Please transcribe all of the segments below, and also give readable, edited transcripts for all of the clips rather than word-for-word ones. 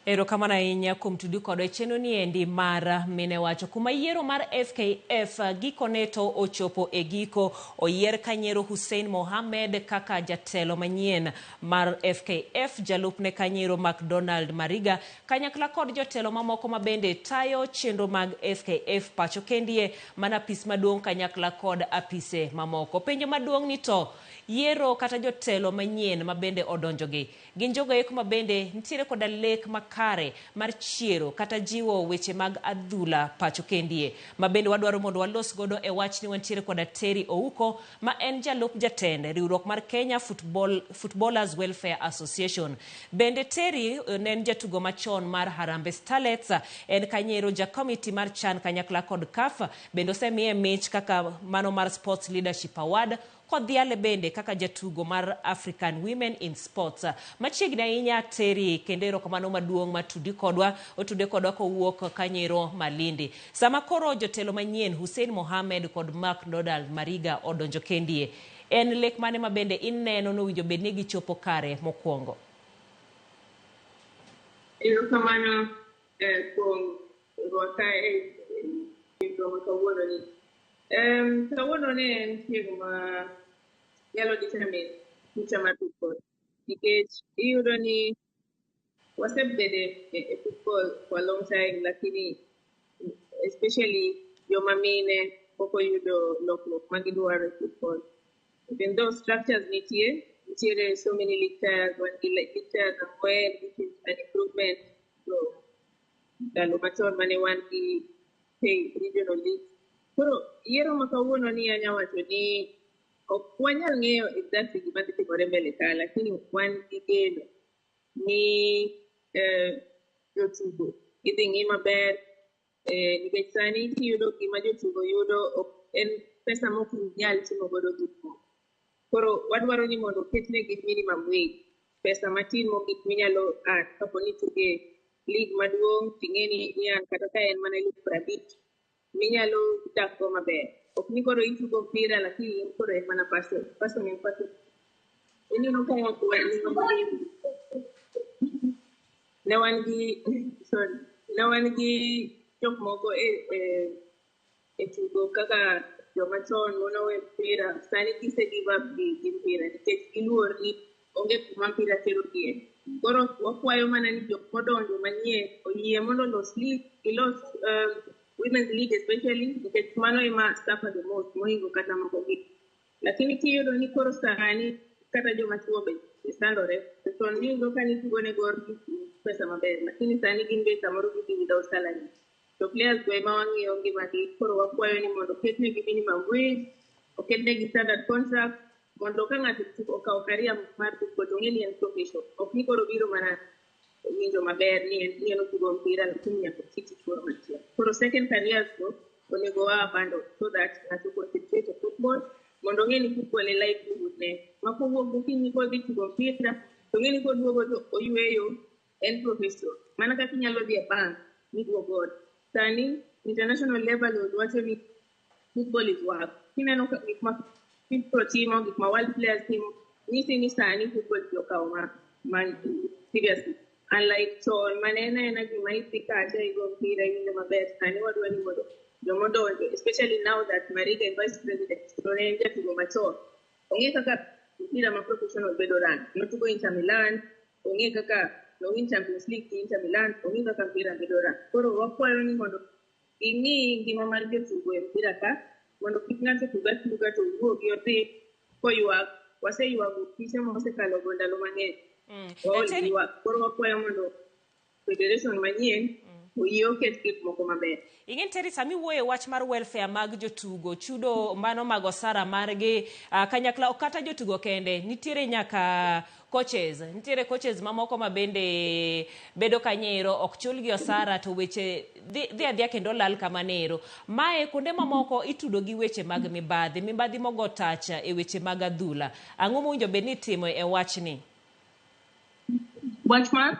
Erokamano ahinya kuom tudu kodwa e chenro ni endi mar Mine Wacho. Kuma yiero mar FKF gikone to ochopo e giko. Oyier Kanyiero Hussein Mohamed kaka jatelo manyien mar FKF, jalupne Kanyiero McDonald Mariga, kanyakla kod jotelo mamoko mabende tayo chenro mag FKF pacho kendie mana apis maduong' kanyakla kod apise mamoko. Penjo maduong' ni to yiero kata jotelo manyien mabende odonjogi gin jogo eko mabende nitiere koda lek makare mar chiero kata jiwo weche mag adhula pacho kendie mabende wadwaro mondo walos godo e wach ni wantiere koda Terry Ouko ma en jalup jatend riwruok mar Kenya Footballers Welfare Association. Bende Terry en jatugo machon mar Harambee Starlets, en Kanyiero ja committee mar CHAN kanyakla kod CAF, bende osemiye mich kaka mano mar Sports Leadership Award kod dhiale bende kaka jatugo mar African Women in Sports. Machiegni ahinya Terry kendo erokamano maduong' matudi kodwa otude kodwa kowuok Kanyiero Malindi. Sama koro jotelo manyien Hussein Mohamed kod McDonald Mariga odonjo kendie, en lek mane mabende ineno nowinjo bedni gichopo kare mokwongo? Erokamano kuom rwaka e gima kawuono ni. Kawuono ne en tiego ma nyalo determine future mar football, nikech iyudo ni wasebede e football for a long time, lakini especially joma mine pok oyudo lokruok ma gidwaro e football. Even though structures nitiere so many league tiers, one league tiers ang'wen, which is an improvement to ndalo machon mane wan gi regional league. Koro yiero ma kawuono ni anya wacho ni ok wanyal ng'eyo exactly gima dhi timore mbele ka, lakini wan gi geno ni jotugo idhi ng'i maber, nikech sani tiyudo gima jotugo yudo en pesa mok nyal timo godo gik moko. Koro wadwaro ni mondo oketnegi minimum wage, pesa matin mogik minyalo kapo ni tuge league maduong' ting'eni yan kata ka en mana 50,000 minyalo dak go maber. Ok ni koro itugo mpira lakini in koro en mana passion. Ineno ka ne wan gi jok moko e tugo kaka joma chon monowe mpira, sani gise give up gi mpira nikech giluor ni onge kuma mpira tero gie. Koro wakwayo mana ni jok modonjo manyien oyie mondo los women's league especially, nikech mano ema suffer the most mohingo kata moko gi. Lakini kiyudo ni koro sani kata joma chuo be sandore, to nigo ka nitugo ne gor pesa maber, lakini sani gin be samoro gidhi without salary. To players go ema wang'iyo ngimagi, koro wakwayo ni mondo oketnegi minimum wage, oketnegi standard contract, mondo ka ng'ato okawo career mar football to ng'e ni en profession. Ok ni koro biro mana winjo maber ni en otugo mpira lakini nyaka kiti chuo machielo. Koro second careers go onego wa abandon so that ng'ato concentrate on football, mondo ng'e ni football e livelihood ne. Ma kowuok gokinyi kodhi tugo mpira, to ng'e ni koduogo to oyueyo en profession. Mana kaka inyalo dhi e bank miduogo. Sani international level wacho ni football is work. Kineno gik ma people timo, gik ma world players timo, nyisi ni sani football tiyo kawo man seriously. Unlike chon, manena gima idhi kacha igo mpira iwinjo maber, sani wadwa ni mondo jomodonjo, especially now that Mariga is vice president, to ne jatugo machon. Ong'e kaka mpira ma professional bedo run. Notugo Inter Milan, ong'e kaka win Champions League Inter Milan, ong'e kaka mpira bedo run. Koro wakwayo ni mondo ing'i ngima mar jotugo e mpira ka, mondo kik ng'ato tuga to wuogi odhi koywak. Waseywago piche ma osekalo go ndalo mang'eny. Koro wakwayo mondo federation manyien oyie oket gik moko maber. Ing'en Terry, sami wuoyo wach mar welfare mag jotugo, chudo mano mag osara margi, kanyakla kata jotugo kende, nitiere nyaka coaches, nitiere coaches mamoko mabende bedo Kanyiero, ok chulgi osara to weche dhi adhia kendo lal kamanero. Mae kuonde mamoko itudo gi weche mag mibadhi mogo tacha e weche mag adhula. Ang'o mowinjo bedni itimo e wachni? Wach mar?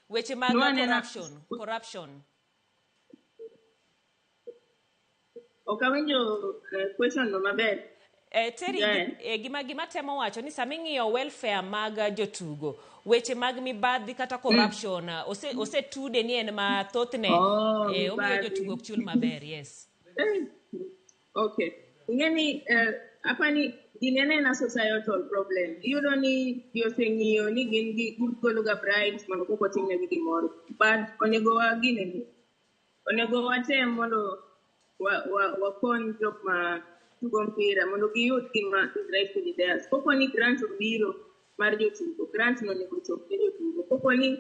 Weche mag corruption. Ok awinjo question no maber. Terry, Yeah. gima temo wacho ni sama ing'iyo welfare mag jotugo, weche mag mibadhi kata corruption, osetude ni en ma thothne Oh, omiyo jotugo ok chul maber, yes. Okay. Ingeni apa ni ginene na societal problem. Iyudo ni joseng'iyo ni gin gigolo ga bribes mondo koko timne gi gimoro. But onego watem mondo wakon jok ma tugo mpira mondo giyud gima is rightfully theirs. Koko ni grant obiro mar jotugo, grant no onego chop ne jotugo. Koko ni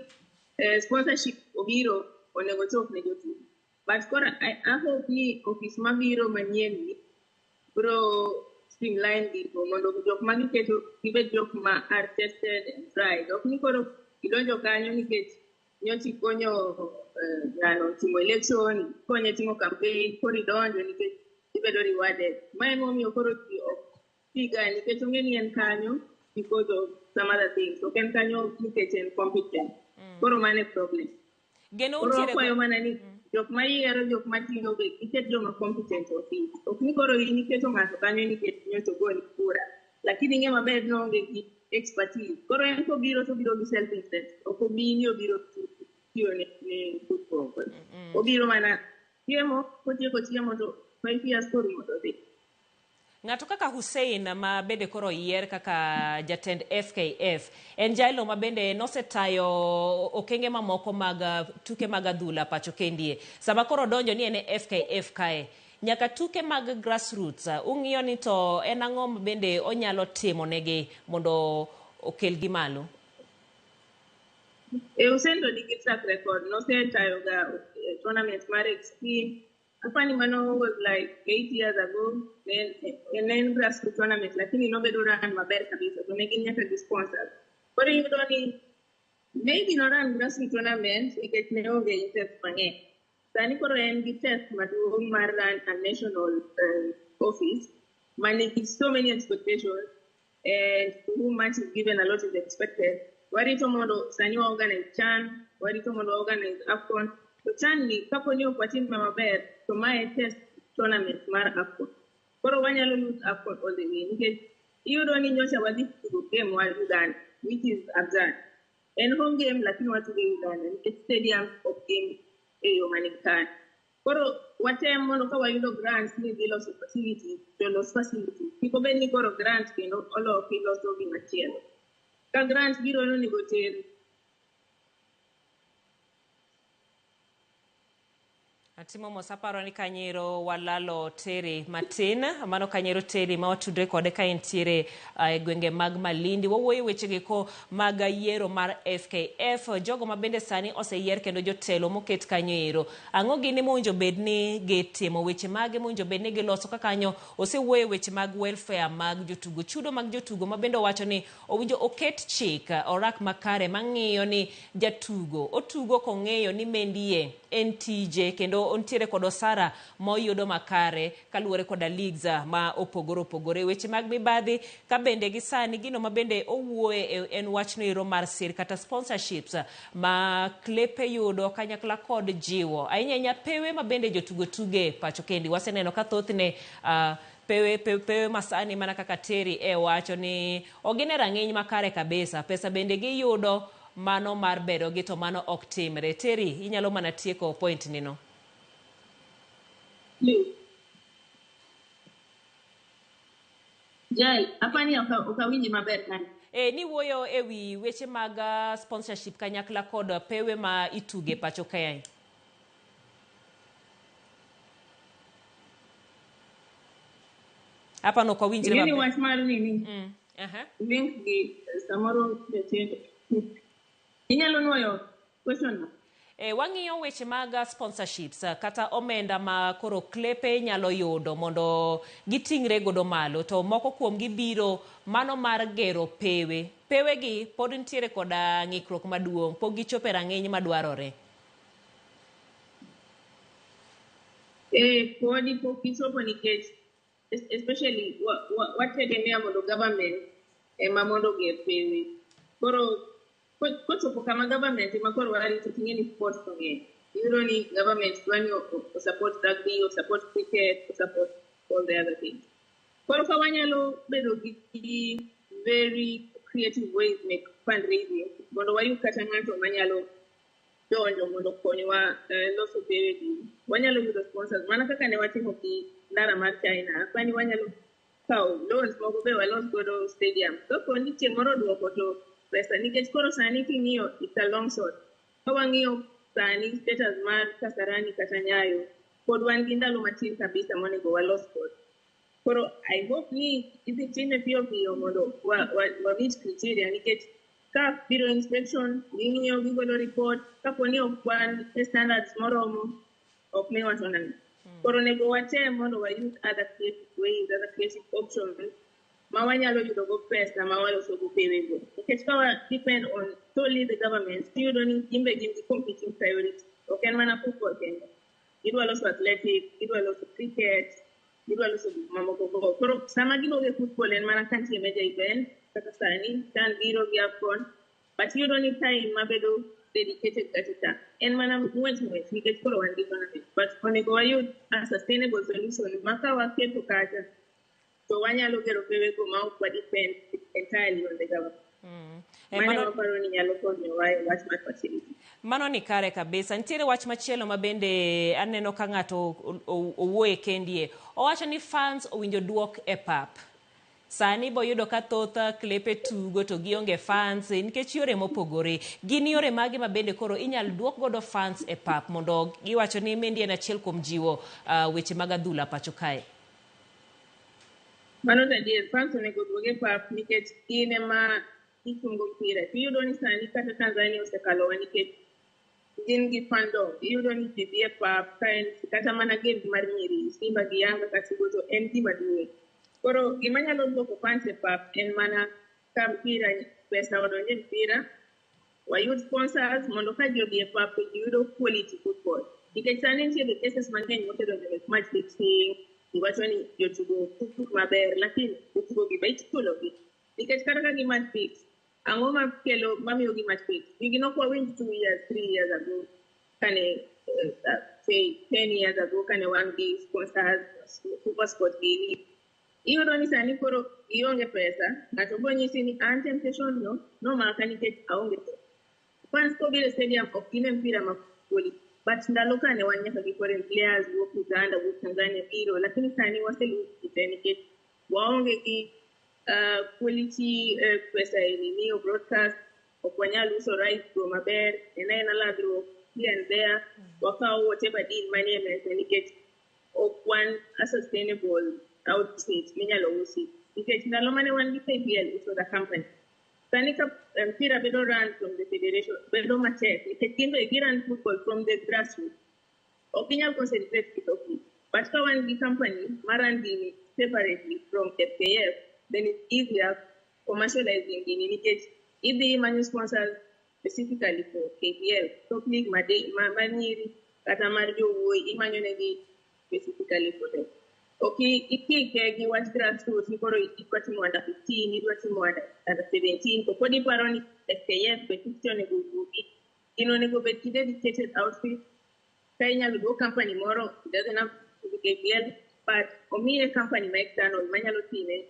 sponsorship obiro onego chop ne jotugo. But I hope ni office mabiro manyien ni bro streamline gigo mondo jok ma giketo gibed jok ma are tested and tried. Ok ni koro idonjo kanyo nikech nyochi konyo ngano timo election, konyo timo campaign, koro idonjo nikech ibedo rewarded. Mae momiyo koro tiga nikech onge ni en kanyo because of some other things. Ok en kanyo nikech en competent. Koro mane problem. Geno Koro untiere kwayo mana ni jok ma yiero jok ma tiyo be iket joma competent office. Ok ni koro in iketo ng'ato kanyo nikech nyocha ogoni kura. Lakini ing'e maber ni onge gi expertise. Koro en kobiro to biro gi self interest. Ok obi ni obiro tiyo ne football. Obiro mana chiemo, kotieko chiemo to 5 years koro mondo dhi. Ng'ato kaka Hussein ma bende koro yier kaka jatend FKF en jalo ma bende nosetayo okenge mamoko mag tuke mag adhula pacho kendie. Sama koro donjo ni en FKF kae. Nyaka tuke mag grassroots ung'iyo ni to en ang'o ma bende onyalo timo negi mondo okelgi malo. Usendo nigi track record. Nosetayo ga tournament mar Extreme. Apani mano was like 8 years ago. Then grassroots tournament, lakini nobedo run maber kabisa. So negi nyaka gi sponsors. Koro iyudo ni maybe no run grassroots tournament nikech ne onge interest mang'eny. Sani koro en gi test maduong' mar run a national office. Manigi so many expectations and who much is given a lot is expected. Warito mondo sani wa organize CHAN, warito mondo organize AFCON. So CHAN ni kapo ni okwatin maber, to mae test tournament mar AFCON. Koro wanyalo lose AFCON all the way. Nikech iyudo ni nyocha wadhi tugo game war Uganda, which is absurd. En home game lakini watugo Uganda, nikech stadium of game eyo manikani. Koro watem mondo ka wayudo grants ni dhi loso facilities, to los facilities. Kiko bed ni koro grant kendo oloki loso gimachielo. Ka grant biro onego ter Atimo mosaparo ni kanyero walalo Terry matin, mano kanyero Terry ma watudre kode ka entiere e gwenge mag Malindi. Wawuoyo weche giko mag yiero mar FKF, jogo ma bende sani oseyier kendo jotelo moket kanyo ero. Ang'o gini mowinjo bed ni gitimo, weche mage mowinjo bed ni giloso ka kanyo osewuoyo weche mag welfare mag jotugo, chudo mag jotugo ma bende wacho ni owinjo oket chik orak makare mang'iyo ni jatugo otugo kong'eyo ni mendie en tije kendo ontiere kod osara moyudo makare kaluwore koda leagues ma opogore. Weche mag mibadhi ka bende gi sani gino ma bende owuoye en wachno ero mar sir kata sponsorships ma klepe yudo kanyakla kod jiwo. Ahinya pewe ma bende jotugo tuge pacho kendi. Waseneno ka thothne pewe masani mana kaka Terry wacho ni ogine rang'iny makare kabisa. Pesa bende giyudo mano mar bedo gi to mano ok timre. Terry, inyalo mana tieko point nino. Jai, apani okawinji maber kan. Ni wuoyo ewi weche mag sponsorship kanyakla kod pewe ma ituge pacho kae. Hapa no kwa winjire maber. Ngeni wach mar nini? Link gi samoro detendo. Inyalo nuoyo question no? Wang'iyo weche mag sponsorships kata omenda ma koro klepe nyalo yudo mondo gitingre godo malo, to moko kuom gibiro mano mar gero pewe gi pod ntiere koda ng'ikruok maduong', pok gichope rang'iny madwarore. Podi pok gichopo nikech especially wategemea mondo government ema mondo ger pewe. Koro kochopo kama government ema koro warito ting'e ni sports kong'eny. Iyudo ni government dwani o support rugby, o support cricket, o support all the other things. Koro ka wanyalo bedo gi very creative ways make fundraising mondo wayud kata ng'ato manyalo donjo mondo konywa loso pewe gi. Wanyalo yudo sponsors mana kaka ne watimo gi ndara mar China. Kwani wanyalo kawo loans moko be walos godo stadium. So koni chieng' moro duoko to pesa nikech koro sani king'iyo it's a long shot. Ka wang'iyo sani status mar Kasarani kata Nyayo pod wan gi ndalo matin kabisa monego walos kod. Koro I hope ni idhi time piyo piyo mondo wa meet criteria nikech ka biro inspection ng'iyo gigolo report kaponi ok wan e standards moromo ok mi wacho nani. Koro nego watem mondo wayud other creative ways, other creative options ma wanyalo yudo go pesa ma waloso go pewe go. Nikech ka wa depend on solely the government, tiyudo ni imbe gin gi competing priority. Ok en mana football kende. Idwa loso athletics, idwa loso cricket, idwa loso gik mamoko go. Koro sama giloge football en mana kantie major event kaka sani, kan biro gi AFCON, but yudo ni time mabedo dedicated katika en mana ng'wech nikech koro wan gi tournament. But onego wayud a sustainable solution maka waketo kacha to wanyalo gero pewe go ma ok wa depend entirely on the government. Mano paro ni nyalo konyo wach mar facility. Mano ni kare kabisa. Nitiere wach machielo ma bende aneno ka ng'ato owuoye kendie. Owacho ni fans owinjo duok e pap. Sani boyudo ka thotha klepe tugo to gionge fans nikech yore mopogore. Gin yore magi ma bende koro inyal duok godo fans e pap mondo giwacho ni mendi en achiel kuom jiwo weche mag adhula pacho kae. Mano tadier fans onego duoge pap nikech gin ema ikungo mpira. Iyudo ni sani kata Tanzania osekalowa nikech gin gi fandom. Iyudo ni ji dhi e pap ka en kata mana game mar nyiri Simba gi Yanga katugo to en gima duong'. Koro gima nyalo duoko fans e pap en mana ka mpira pesa odonje mpira wayud sponsors mondo ka ji odhi e pap to ji yudo quality football. Nikech sani nitie cases mang'eny mosedonjo e match fixing iwacho ni jotugo tugo maber lakini jotugo gi be ichulo gi. Nikech kata ka gi match fix ang'o ma kelo mamiyo gi match fix gigi nok wawinj 2 years 3 years ago kane say 10 years ago kane wan gi sponsors super sport gini. Iyudo ni sani koro ionge pesa ng'ato bo nyisi ni an temptation no maka nikech aonge pesa. Fans ko biro stadium ok gine mpira makuli but ndalo kane wan nyaka gi foreign players wuok Uganda wuok Tanzania biro lakini sani waseluwo kite nikech waonge gi quality pesa ni broadcast ok wanyal uso rights go maber en ladruok here and there wakawo whatever deal manie mesa nikech ok wan a sustainable outfit minyalo usi nikech ndalo mane wan gi KPL uso the company sani ka mpira bedo run from the federation bedo matek nikech kinde giran football from the grassroots ok inyal concentrate kitokni but ka wan gi company maran gini separately from FKF then it's easier commercializing gini nikech idhi manyo sponsors specifically for KPL top league manyiri kata mar jowuoyi imanyo negi specifically for them. Okay, ikike gi wach grassroots ni koro ikwatimo under 15 idwatimo under 17 to podi paro ni FKF be tikti onego wuogi gino onego bed gi dedicated outfit ka inyalo duo company moro doesn't have to be KPL but omiye company ma external manyalo time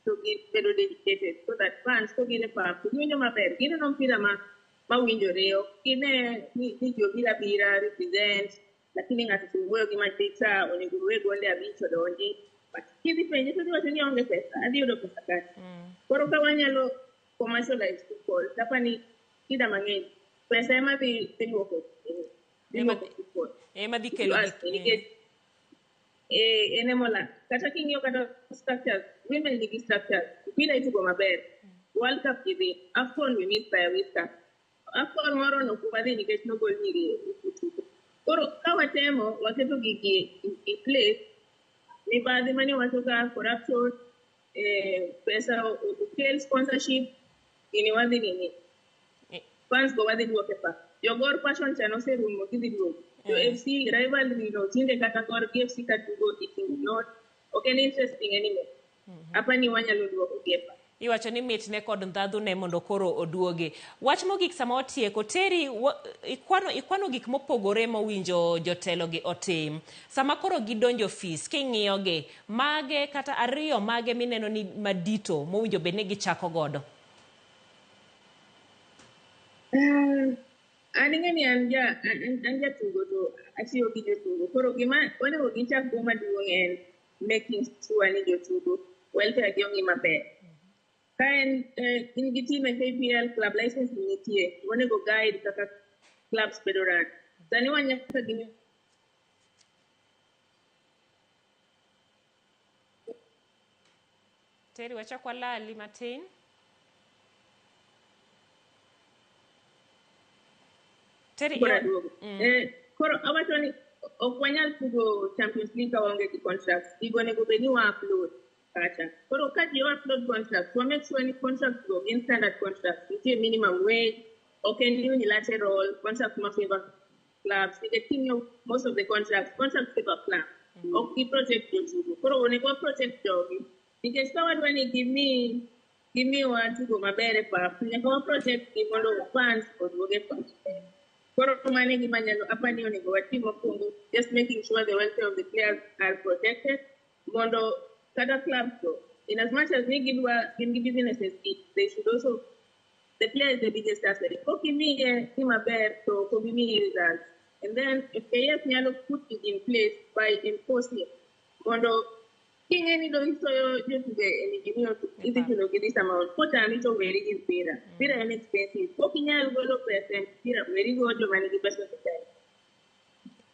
to gi bedo dedicated so that fans to gine pap to giwinjo maber gine no mpira ma winjore gine ni jobira bira represent lakini ng'ato tuwuoyo gi matica onego ruwe gonde abich odonji but kidhi penje to dhiwacho ni onge pesa adhi yudo pesa kati koro ka wanyalo commercialize football kapani shida mang'eny pesa ema dhi luoko football ema dhi kelo enemola kata king'iyo kata structures women nigi structures mpira itugo maber World Cup idhi AFCON we miss by a whisker AFCON moro nokumadhi nikech nogol nyiri koro ka watemo waketo gigi in place mibadhi mane wacho ka corruption pesa okel sponsorship gini wadhi nini fans go wadhi duoke pa jogor passion chano serumo kidhi duoke jo FC rivalry no tinde kata kor FC katugo it is not okay interesting anymore hapa ni wanyalo duoko kepa Iwacho ni mitne kod ndhadhune mondo koro oduogi. Wach mogik sama otieko, Terry, ikwano gik mopogore mowinjo jotelogi otim. Sama koro gidonjo ofis, king'iyogi, mage kata ariyo mage mineno ni madito mowinjo bed ni gichako godo? An ing'eni an jatugo to atiyo gi jotugo. Koro gima onego gichak go maduong' en making sure ni jotugo welfare gi ongi maber. Ka in gi team e KPL, club license nitie, onego guide kaka clubs bedo ran. Sani wanyaka gini Terry, wachak walali matin. Koro awacho ni ok wanyal tugo Champions League ka waonge gi contracts. Gigo onego bed ni wa upload kacha. Koro ka ji upload contracts, wa make sure ni contracts go in standard contracts. Nitie minimum wage, ok en unilateral, contracts ma favor clubs. The team most of the contracts favor clubs. Ok gi project jotugo. Koro onego wa project jogi. Nikech ka wadwa ni give me one tugo maber e pap, nyaka wa project gi mondo fans oduoge pap. Koro mane gima nyalo apani onego watim mokwongo, just making sure the welfare of the players are protected. Mondo kata clubs go, in as much as gin gi businesses, they should also, the player is the biggest asset. Okay, me maber, so give me results. And then if players nyalo put it in place by enforcing, mondo king'eni do isoyo jotugo e gimiyo idhi chulo gi this amount, potami to weri gi mpira. Mpira en expensive. Ok inyal golo pesa e mpira, weri go joma nigi pesa mang'eny.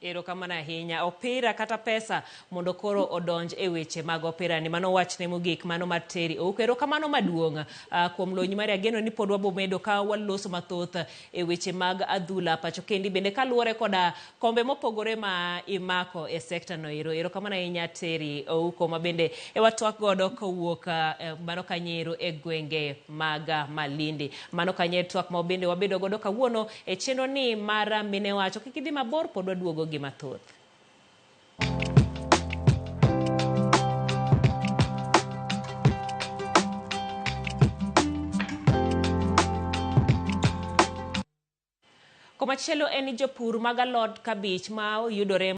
Erokamano ahinya. Opira kata pesa mondo koro odonj e weche mag opira ni. Mano wachne mogik, mano mar Terry. Erokamano maduong' kuom lony mari. Ageno ni pod wabomedo ka waloso mathoth e weche mag adhula pacho kendi, bende kaluwore koda kombe mopogore ma imako e sekta no ero. Erokamano ahinya Terry Ouko, ma bende watwak godo kowuok mano Kanyero e gwenge mag Malindi. Mano Kanyero twak ma bende wabedo godo kawuono e chenro ni mar Mine Wacho. Kik idhi mabor, pod waduogo gi mathoth. Komachielo en jopur mag alod kabich ma oyudore